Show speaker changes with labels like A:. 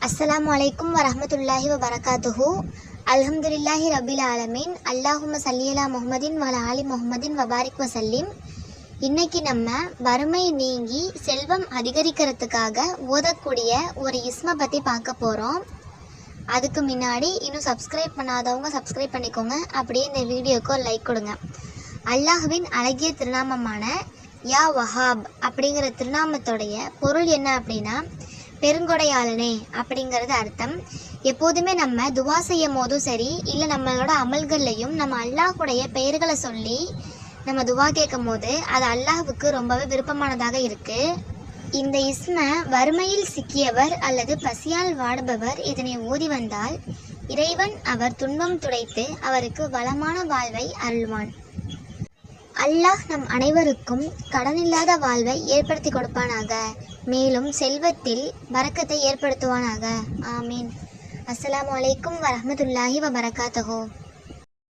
A: अस्सलामु अलैकुम वरहमतुल्लाहि वबरकातुहु। अल्हम्दुलिल्लाहि रब्बिल आलमीन। अल्लाहुम्मा सल्लि अला मुहम्मदिन व अला आलि मुहम्मदिन व बारिक वसल्लिम। இன்னைக்கு நம்ம வறுமை நீங்கி செல்வம் அதிகரிக்கிறதுக்காக ஓதக்கூடிய ஒரு இஸ்மை பற்றி பார்க்க போகிறோம். அதுக்கு முன்னாடி இன்னும் சப்ஸ்கிரைப் பண்ணாதவங்க சப்ஸ்கிரைப் பண்ணிக்கோங்க. அப்படியே இந்த வீடியோக்கு ஒரு லைக் கொடுங்க. அல்லாஹ்வின் அழகிய திருநாமமான யா வஹாப் அப்படிங்கிற திருநாமத்தோடைய பொருள் என்ன அப்படின்னா பெருங்கொடையாளனே அப்படிங்கிறது அர்த்தம். எப்போதுமே நம்ம துவா செய்யும் போதும் சரி, இல்லை நம்மளோட அமல்கள்லையும் நம்ம அல்லாஹுடைய பெயர்களை சொல்லி நம்ம துவா கேட்கும் போது அது அல்லாஹுக்கு ரொம்பவே விருப்பமானதாக இருக்கு. இந்த இஸ்ம வறுமையில் சிக்கியவர் அல்லது பசியால் வாடுபவர் இதனை ஓதி வந்தால் இறைவன் அவர் துன்பம் துடைத்து அவருக்கு வளமான வாழ்வை அருள்வான். அல்லாஹ் நம் அனைவருக்கும் கடனில்லாத வாழ்வை ஏற்படுத்தி கொடுப்பானாக. மேலும் செல்வத்தில் பரக்கத்தை ஏற்படுத்துவானாக. ஆமீன். அஸ்ஸலாமு அலைக்கும் வரஹ்மத்துல்லாஹி வபரகாத்துஹு.